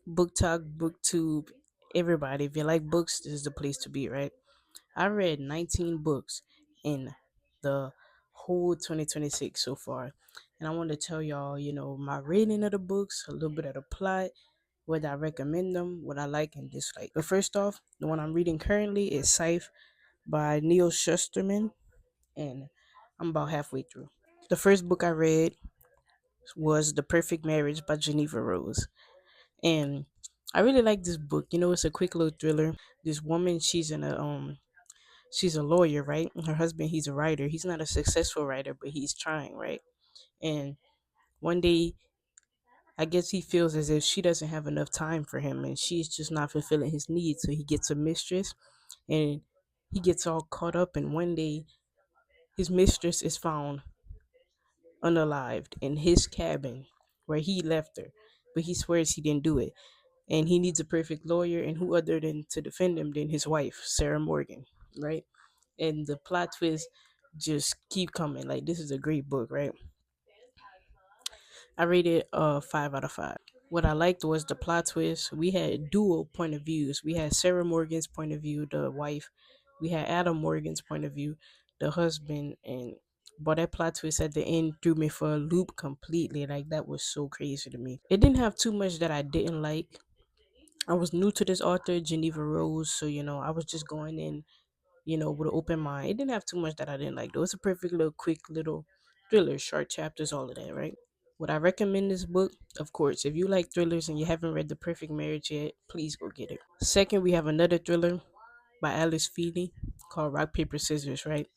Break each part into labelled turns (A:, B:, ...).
A: Book Talk, BookTube, everybody. If you like books, this is the place to be, right? I read 19 books in the whole 2026 so far. And I want to tell y'all, my rating of the books, a little bit of the plot, whether I recommend them, what I like and dislike. But first off, the one I'm reading currently is Scythe by Neil Shusterman, and I'm about halfway through. The first book I read was The Perfect Marriage by Geneva Rose. And I really like this book. It's a quick little thriller. This woman, she's a lawyer, right? And her husband, he's a writer. He's not a successful writer, but he's trying, right? And one day, I guess he feels as if she doesn't have enough time for him and she's just not fulfilling his needs. So he gets a mistress and he gets all caught up. And one day, his mistress is found unalived in his cabin where he left her, but he swears he didn't do it. And he needs a perfect lawyer, and who other than to defend him than his wife, Sarah Morgan, right? And the plot twist just keep coming. Like, this is a great book, right? I rated 5 out of 5. What I liked was the plot twist. We had dual point of views. We had Sarah Morgan's point of view, the wife. We had Adam Morgan's point of view, the husband. And but that plot twist at the end threw me for a loop completely. Like, that was so crazy to me. It didn't have too much that I didn't like. I was new to this author, Geneva Rose, so I was just going in, with an open mind. It didn't have too much that I didn't like. Though it's a perfect little, quick little thriller, short chapters, all of that, right? Would I recommend this book? Of course. If you like thrillers and you haven't read The Perfect Marriage yet, please go get it. Second, we have another thriller by Alice Feely called Rock Paper Scissors, right?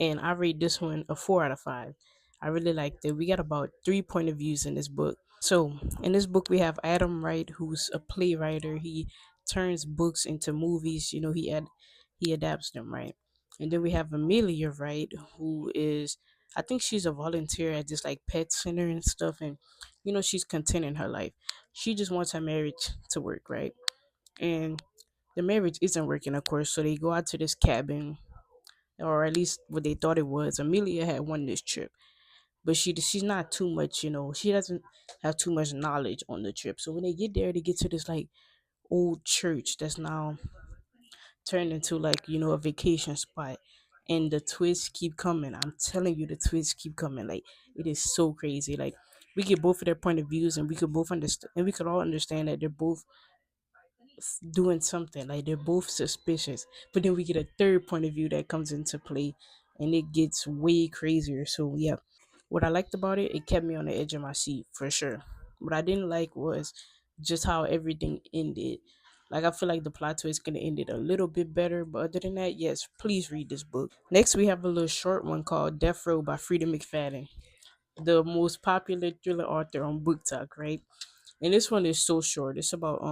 A: And I rate this one a 4 out of 5. I really liked it. We got about 3 point of views in this book. So in this book we have Adam Wright, who's a playwright. He turns books into movies. He adapts them, right? And then we have Amelia Wright, who is, I think she's a volunteer at this like pet center and stuff, and she's content in her life. She just wants her marriage to work, right? And the marriage isn't working, of course. So they go out to this cabin, or at least what they thought it was. Amelia had won this trip, but she's not too much. She doesn't have too much knowledge on the trip. So when they get there, they get to this like old church that's now turned into like a vacation spot. And the twists keep coming. I'm telling you, the twists keep coming. Like, it is so crazy. Like, we get both of their point of views, and we could both understand, and we could all understand that they're both doing something. Like, they're both suspicious, but then we get a third point of view that comes into play, and it gets way crazier. So yeah, what I liked about it, it kept me on the edge of my seat for sure. What I didn't like was just how everything ended. Like, I feel like the plot twist could have ended a little bit better, but other than that, yes, please read this book. Next, we have a little short one called Death Row by Frida McFadden, the most popular thriller author on Book Talk, right? And this one is so short. It's about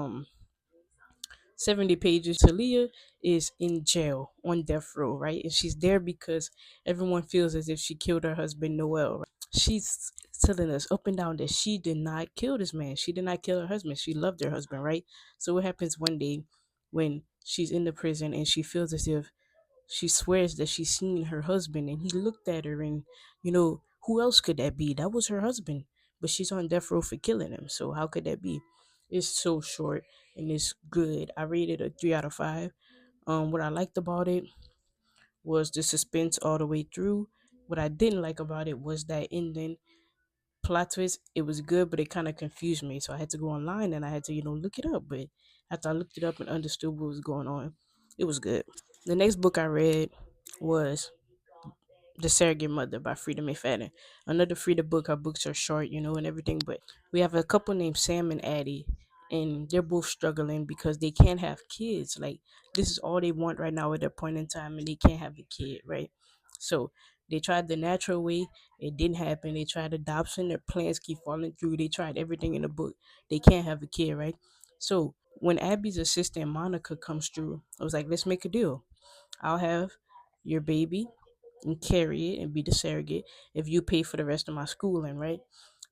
A: 70 pages. Talia is in jail on death row, right? And she's there because everyone feels as if she killed her husband, Noel. Right? She's telling us up and down that she did not kill this man. She did not kill her husband. She loved her husband, right? So what happens one day when she's in the prison and she feels as if she swears that she's seen her husband and he looked at her, and who else could that be? That was her husband, but she's on death row for killing him. So how could that be? It's so short and it's good. I rated a 3 out of 5. What I liked about it was the suspense all the way through. What I didn't like about it was that ending plot twist. It was good, but it kind of confused me. So I had to go online and I had to, look it up. But after I looked it up and understood what was going on, it was good. The next book I read was The Surrogate Mother by Frida McFadden. Another Frida book. Her books are short, and everything. But we have a couple named Sam and Addie, and they're both struggling because they can't have kids. Like, this is all they want right now at their point in time, and they can't have a kid, right? So they tried the natural way. It didn't happen. They tried adoption. Their plans keep falling through. They tried everything in the book. They can't have a kid, right? So when Abby's assistant Monica comes through, I was like, let's make a deal. I'll have your baby and carry it and be the surrogate if you pay for the rest of my schooling, right?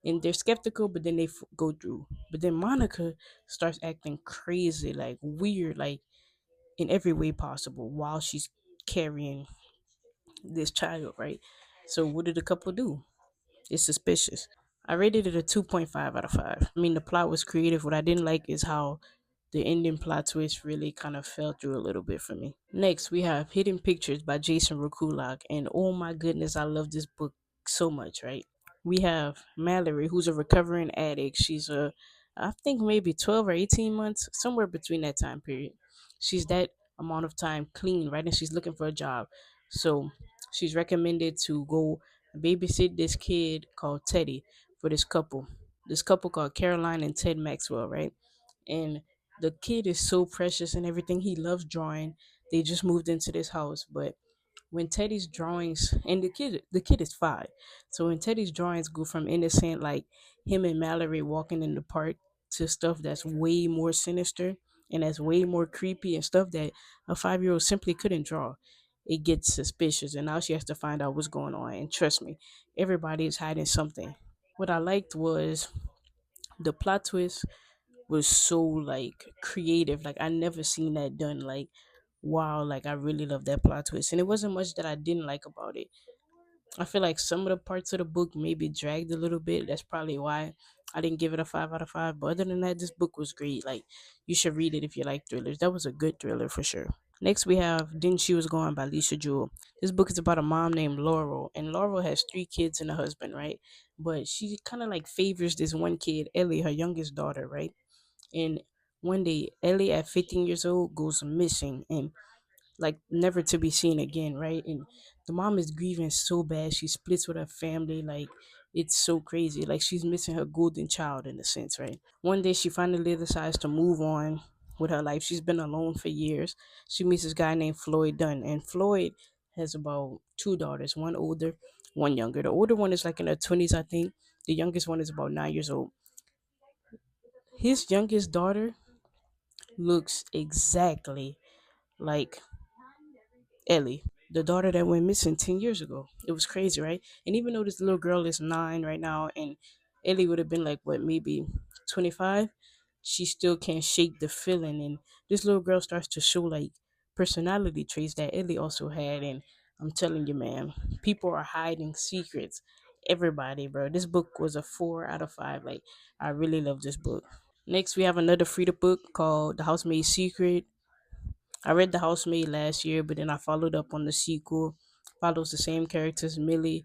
A: And they're skeptical, but then they go through. But then Monica starts acting crazy, like weird, like in every way possible while she's carrying this child, right? So what did the couple do? It's suspicious. I rated it a 2.5 out of 5. I mean, the plot was creative. What I didn't like is how the ending plot twist really kind of fell through a little bit for me. Next, we have Hidden Pictures by Jason Rekulak. And oh my goodness, I love this book so much, right? We have Mallory, who's a recovering addict. I think maybe 12 or 18 months, somewhere between that time period. She's that amount of time clean, right? And she's looking for a job. So she's recommended to go babysit this kid called Teddy for this couple. This couple called Caroline and Ted Maxwell, right? And the kid is so precious and everything. He loves drawing. They just moved into this house, but when Teddy's drawings and the kid is 5. So when Teddy's drawings go from innocent like him and Mallory walking in the park to stuff that's way more sinister and that's way more creepy and stuff that a 5-year-old simply couldn't draw. It gets suspicious and now she has to find out what's going on. And trust me, everybody is hiding something. What I liked was the plot twist was so like creative. Like I never seen that done. Like wow, like I really love that plot twist. And it wasn't much that I didn't like about it. I feel like some of the parts of the book maybe dragged a little bit. That's probably why I didn't give it a 5 out of 5. But other than that, this book was great. Like you should read it if you like thrillers. That was a good thriller for sure. Next we have Then She Was Gone by Lisa Jewell. This book is about a mom named Laurel, and Laurel has 3 kids and a husband, right? But she kind of like favors this one kid, Ellie, her youngest daughter, right? And one day, Ellie at 15 years old goes missing and like never to be seen again, right? And the mom is grieving so bad. She splits with her family. Like it's so crazy. Like she's missing her golden child in a sense, right? One day she finally decides to move on with her life. She's been alone for years. She meets this guy named Floyd Dunn, and Floyd has about 2 daughters, one older, one younger. The older one is like in her 20s, I think. The youngest one is about 9 years old. His youngest daughter looks exactly like Ellie, the daughter that went missing 10 years ago. It was crazy, right? And even though this little girl is 9 right now and Ellie would have been like, what, maybe 25, she still can't shake the feeling. And this little girl starts to show like personality traits that Ellie also had. And I'm telling you, man, people are hiding secrets. Everybody, bro. This book was a 4 out of 5. Like, I really love this book. Next, we have another Frida book called The Housemaid's Secret. I read The Housemaid last year, but then I followed up on the sequel. Follows the same characters, Millie,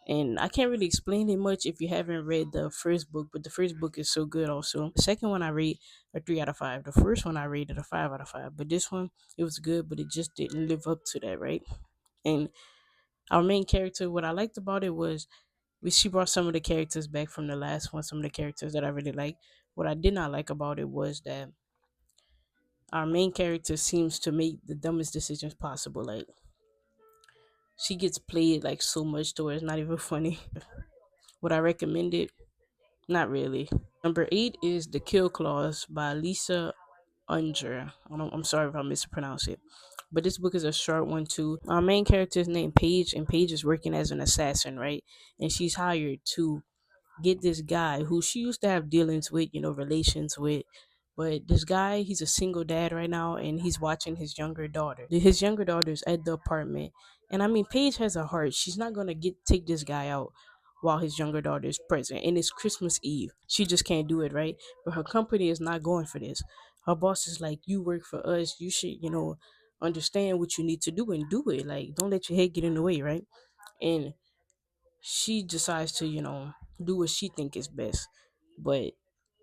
A: and I can't really explain it much if you haven't read the first book. But the first book is so good. Also, the second one I rate a 3 out of 5. The first one I rated a 5 out of 5. But this one, it was good, but it just didn't live up to that, right? And our main character, what I liked about it was she brought some of the characters back from the last one. Some of the characters that I really liked. What I did not like about it was that our main character seems to make the dumbest decisions possible. Like she gets played like so much to where it's not even funny. Would I recommend it? Not really. Number 8 is The Kill Clause by Lisa Unger. I'm sorry if I mispronounce it. But this book is a short one too. Our main character is named Paige, and Paige is working as an assassin, right? And she's hired to get this guy who she used to have dealings with, relations with. But this guy, he's a single dad right now, and he's watching his younger daughter. His younger daughter's at the apartment, and I mean, Paige has a heart. She's not gonna take this guy out while his younger daughter is present, and it's Christmas Eve. She just can't do it, right? But her company is not going for this. Her boss is like, "You work for us. You should, understand what you need to do and do it. Like, don't let your head get in the way, right?" And she decides to do what she think is best, but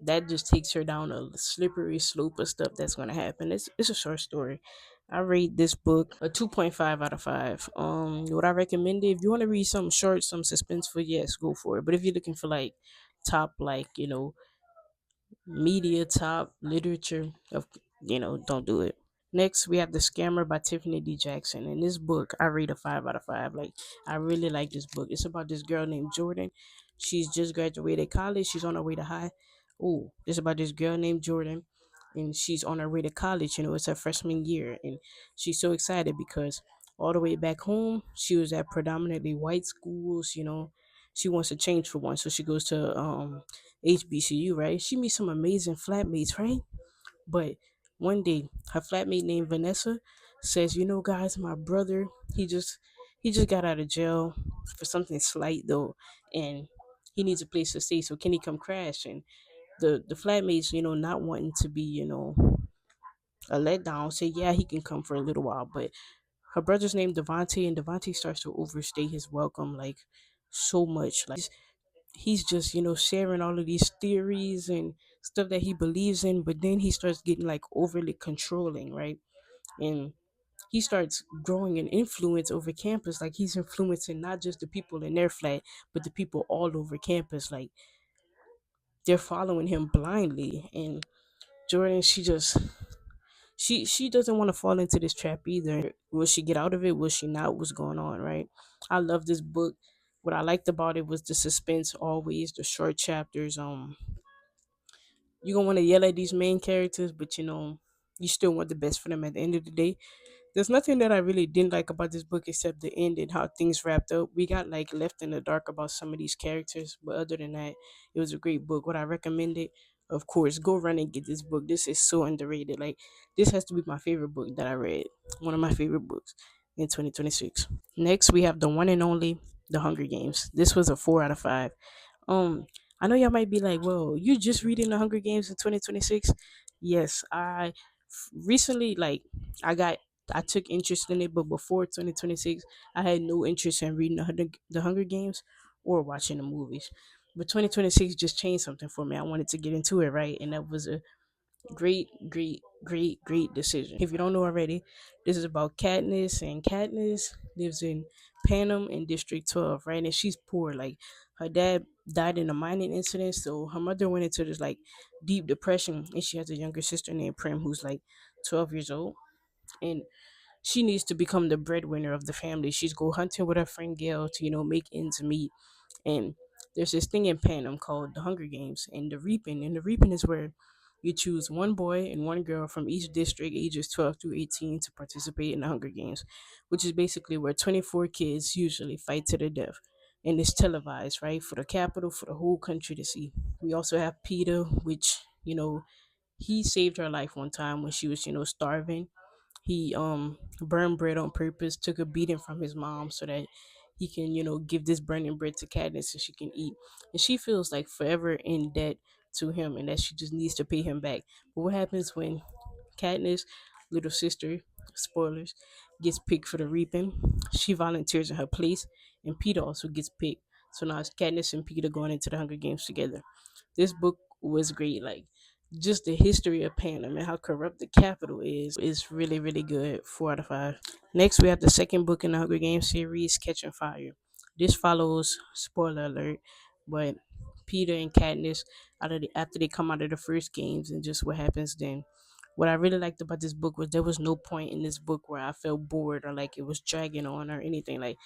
A: that just takes her down a slippery slope of stuff that's going to happen. It's a short story. I rate this book a 2.5 out of 5. Would I recommend it? If you want to read something short, some suspenseful, yes, go for it. But if you're looking for like top, like media, top literature, of don't do it. Next, we have The Scammer by Tiffany D. Jackson. In this book, I rate a 5 out of 5. Like, I really like this book. It's about this girl named Jordan. She's just graduated college. She's on her way to high. Oh, it's about this girl named Jordan, and she's on her way to college. It's her freshman year, and she's so excited because all the way back home, she was at predominantly white schools. She wants to change for one, so she goes to HBCU. Right? She meets some amazing flatmates. Right? But one day, her flatmate named Vanessa says, guys, my brother, he just got out of jail for something slight though, and he needs a place to stay. So can he come crash? And the flatmates, not wanting to be, a letdown, say yeah, he can come for a little while. But her brother's named Devontae, and Devontae starts to overstay his welcome like so much. Like he's just, sharing all of these theories and stuff that he believes in, but then he starts getting like overly controlling, right? And he starts growing an influence over campus. Like he's influencing not just the people in their flat, but the people all over campus. Like they're following him blindly. And Jordan, she doesn't want to fall into this trap either. Will she get out of it? Will she not? What's going on, right? I love this book. What I liked about it was the suspense, always the short chapters. You're gonna want to yell at these main characters, but you still want the best for them at the end of the day. There's nothing that I really didn't like about this book except the end and how things wrapped up. We got like left in the dark about some of these characters, but other than that, it was a great book. Would I recommend it? Of course, go run and get this book. This is so underrated. Like this has to be my favorite book that I read. One of my favorite books in 2026. Next, we have the one and only The Hunger Games. This was a 4 out of 5. Um, I know y'all might be like, "Well, you just reading The Hunger Games in 2026?" Yes, recently like I got I took interest in it, but before 2026, I had no interest in reading the Hunger Games or watching the movies. But 2026 just changed something for me. I wanted to get into it, right? And that was a great decision. If you don't know already, this is about Katniss, and Katniss lives in Panem in District 12, right? And she's poor. Like her dad died in a mining incident, so her mother went into this like deep depression, and she has a younger sister named Prim who's like 12 years old, and she needs to become the breadwinner of the family. She's go hunting with her friend Gail to make ends meet, and there's this thing in Panem called the Hunger Games and the Reaping. And the Reaping is where you choose one boy and one girl from each district, ages 12 through 18, to participate in the Hunger Games, which is basically where 24 kids usually fight to the death. And it's televised, right, for the capital, for the whole country to see. We also have Peter, which, he saved her life one time when she was, starving. He burned bread on purpose, took a beating from his mom so that he can, give this burning bread to Katniss so she can eat. And she feels like forever in debt to him and that she just needs to pay him back. But what happens when Katniss, little sister, spoilers, gets picked for the reaping? She volunteers in her place, and Peter also gets picked. So now it's Katniss and Peter going into the Hunger Games together. This book was great. Like just the history of Panem and how corrupt the capital is really really good. 4 out of 5. Next, we have the second book in the Hunger Games series, Catching Fire. This follows, spoiler alert, but Peter and Katniss after they come out of the first games and just what happens then. What I really liked about this book was there was no point in this book where I felt bored or like it was dragging on or anything. Like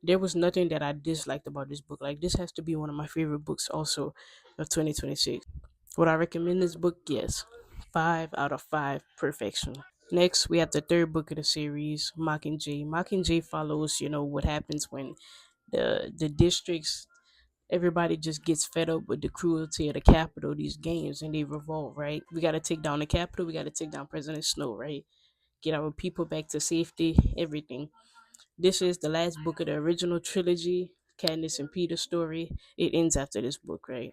A: there was nothing that I disliked about this book. Like this has to be one of my favorite books also of 2026. Would I recommend this book? Yes. 5 out of 5, perfection. Next, we have the third book of the series, Mockingjay. Mockingjay follows, what happens when the districts, everybody just gets fed up with the cruelty of the Capitol, these games, and they revolt, right? We got to take down the Capitol. We got to take down President Snow, right? Get our people back to safety, everything. This is the last book of the original trilogy, Candace and Peter's story. It ends after this book, right?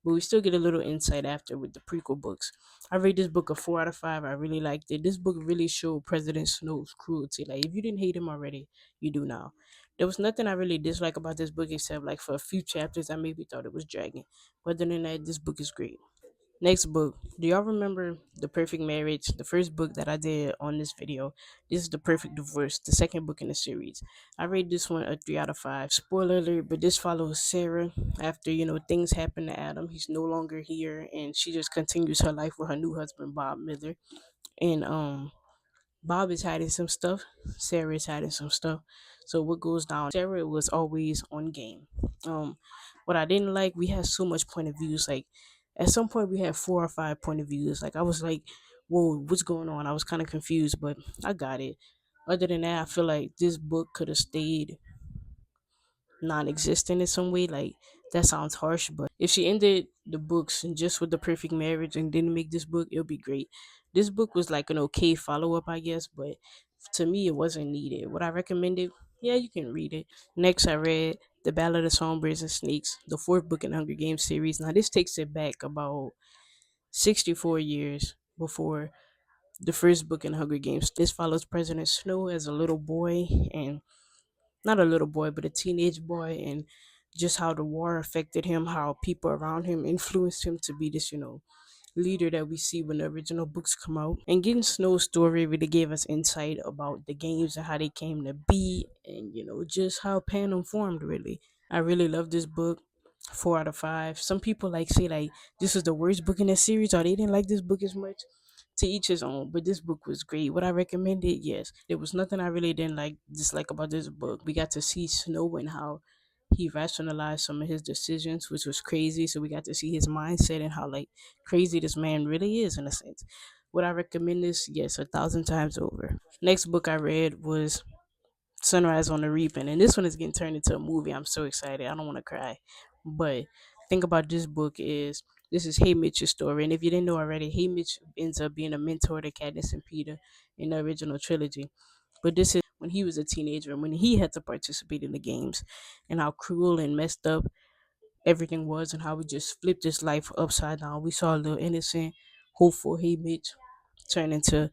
A: But we still get a little insight after with the prequel books. I read this book a 4 out of 5. I really liked it. This book really showed President Snow's cruelty. Like if you didn't hate him already, you do now. There was nothing I really dislike about this book except like for a few chapters I maybe thought it was dragging. But other than that, this book is great. Next book. Do y'all remember The Perfect Marriage? The first book that I did on this video. This is The Perfect Divorce, the second book in the series. I rate this one a 3 out of 5. Spoiler alert, but this follows Sarah after, things happen to Adam. He's no longer here and she just continues her life with her new husband, Bob Miller. And Bob is hiding some stuff. Sarah is hiding some stuff. So what goes down? Sarah was always on game. Um, what I didn't like, we had so much point of views. Like at some point, we had 4 or 5 point of views. Like I was like, "Whoa, what's going on?" I was kind of confused, but I got it. Other than that, I feel like this book could have stayed non-existent in some way. Like that sounds harsh, but if she ended the books and just with the perfect marriage and didn't make this book, it'll be great. This book was like an okay follow-up, I guess, but to me it wasn't needed. Would I recommend it? Yeah, you can read it. Next, I read The Ballad of Songbirds and Snakes, the fourth book in the Hunger Games series. Now, this takes it back about 64 years before the first book in Hunger Games. This follows President Snow as a little boy, and not a little boy, but a teenage boy, and just how the war affected him, how people around him influenced him to be this, leader that we see when the original books come out. And getting Snow's story really gave us insight about the games and how they came to be, and just how Panem formed. Really, I really love this book. 4 out of 5. Some people say like this is the worst book in the series, or they didn't like this book as much. To each his own, but this book was great. Would I recommend it? Yes. There was nothing I really didn't dislike about this book. We got to see Snow and how he rationalized some of his decisions, which was crazy. So we got to see his mindset and how crazy this man really is in a sense. Would I recommend this? Yes, 1,000 times over. Next book I read was Sunrise on the Reaping, and this one is getting turned into a movie. I'm so excited. I don't want to cry, but think about this is Haymitch's story, and if you didn't know already, Haymitch ends up being a mentor to Katniss and Peter in the original trilogy. But this is when he was a teenager and when he had to participate in the games, and how cruel and messed up everything was, and how we just flipped his life upside down. We saw a little innocent, hopeful Haymitch turn into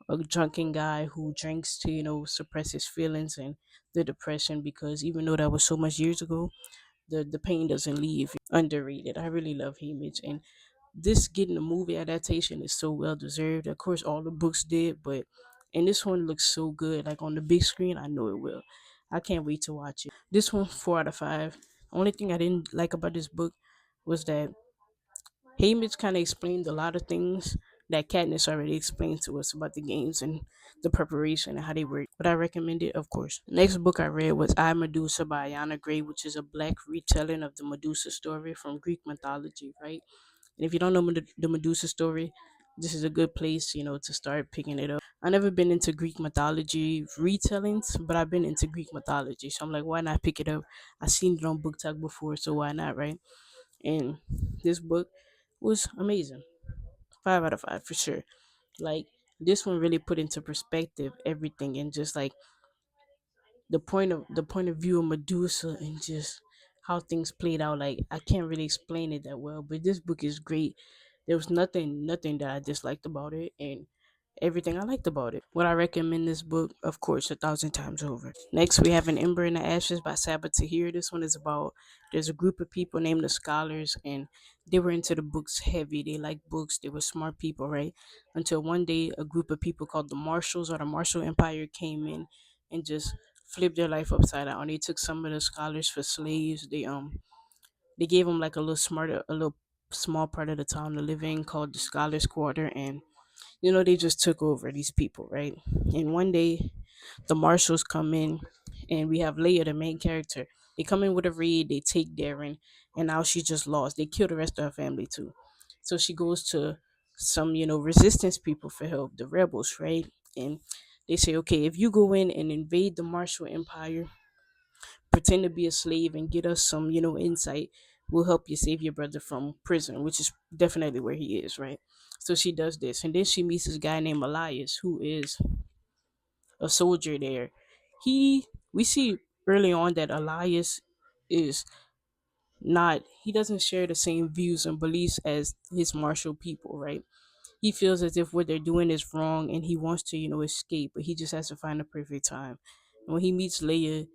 A: a drunken guy who drinks to suppress his feelings and the depression, because even though that was so much years ago, the pain doesn't leave. Underrated. I really love Haymitch, and this getting a movie adaptation is so well deserved. Of course all the books did, but and this one looks so good, like on the big screen. I know it will. I can't wait to watch it. This one, 4 out of 5. Only thing I didn't like about this book was that Haymitch kind of explained a lot of things that Katniss already explained to us about the games and the preparation and how they work. But I recommend it, of course. Next book I read was I, Medusa by Ayana Gray, which is a black retelling of the Medusa story from Greek mythology, right? And if you don't know the Medusa story, this is a good place, to start picking it up. I never been into Greek mythology retellings, but I've been into Greek mythology. So I'm like, why not pick it up? I seen it on Book Talk before, so why not, right? And this book was amazing. 5 out of 5 for sure. Like this one really put into perspective everything, and just like the point of view of Medusa, and just how things played out. Like I can't really explain it that well, but this book is great. There was nothing that I disliked about it, and everything I liked about it. Would I recommend this book? Of course, 1,000 times over. Next, we have An Ember in the Ashes by Sabbath Tahir. This one is about there's a group of people named the Scholars, and they were into the books heavy. They liked books. They were smart people, right? Until one day, a group of people called the Marshals or the Marshall Empire came in and just flipped their life upside down. They took some of the scholars for slaves. They gave them like a little small part of the town to live in called the Scholars Quarter, and they just took over these people, right? And one day, the marshals come in, and we have Leia, the main character. They come in with a raid, they take Darren, and now she's just lost. They kill the rest of her family too. So she goes to some, resistance people for help, the rebels, right? And they say, okay, if you go in and invade the Marshall Empire, pretend to be a slave and get us some, insight, we'll help you save your brother from prison, which is definitely where he is, right? So she does this, and then she meets this guy named Elias, who is a soldier there. We see early on that Elias is not he doesn't share the same views and beliefs as his martial people, right? He feels as if what they're doing is wrong, and he wants to, escape, but he just has to find the perfect time. And when he meets Leia,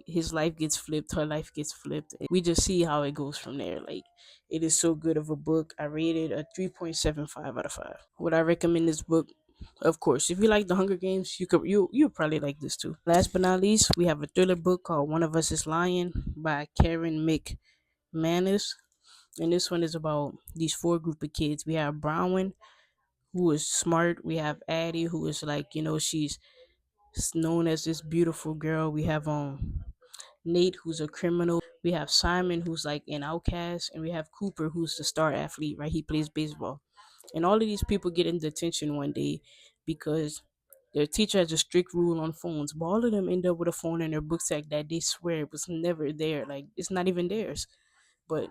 A: his life gets flipped, her life gets flipped. We just see how it goes from there. Like, it is so good of a book. I rated a 3.75 out of 5. Would I recommend this book? Of course. If you like the Hunger Games, you'll probably like this too. Last but not least, we have a thriller book called One of Us is Lying by Karen McManus. And this one is about these four group of kids. We have Bronwyn, who is smart. We have Addie, who is like, she's known as this beautiful girl. We have Nate, who's a criminal. We have Simon, who's like an outcast, and we have Cooper, who's the star athlete, right? He plays baseball. And all of these people get in detention one day because their teacher has a strict rule on phones. But all of them end up with a phone in their book sack that they swear it was never there. Like, it's not even theirs. But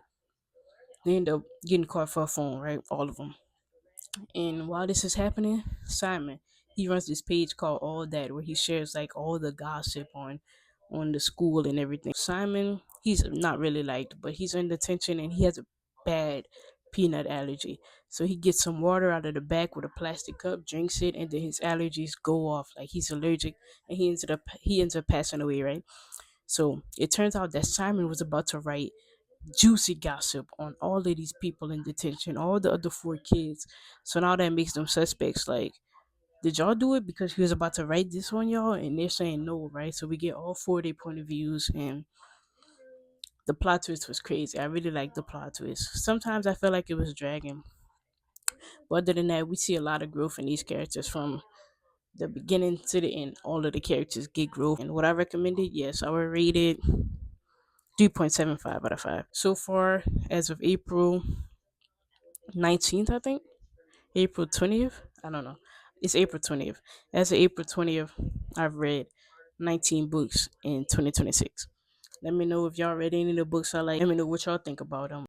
A: they end up getting caught for a phone, right? All of them. And while this is happening, Simon, He runs this page called All That, where he shares like all the gossip on the school and everything. Simon, he's not really liked, but he's in detention and he has a bad peanut allergy. So he gets some water out of the back with a plastic cup, drinks it, and then his allergies go off. Like he's allergic, and he ends up passing away, right? So it turns out that Simon was about to write juicy gossip on all of these people in detention, all the other four kids. So now that makes them suspects. Like, did y'all do it because he was about to write this on y'all? And they're saying no, right? So we get all four of their point of views, and the plot twist was crazy. I really like the plot twist. Sometimes I felt like it was dragging, but other than that, we see a lot of growth in these characters from the beginning to the end. All of the characters get growth, and what I recommended, yes, I would rate it 3.75 out of 5 so far as of April 19th, I think. April 20th. I don't know. It's April 20th. As of April 20th, I've read 19 books in 2026. Let me know if y'all read any of the books I like. Let me know what y'all think about them.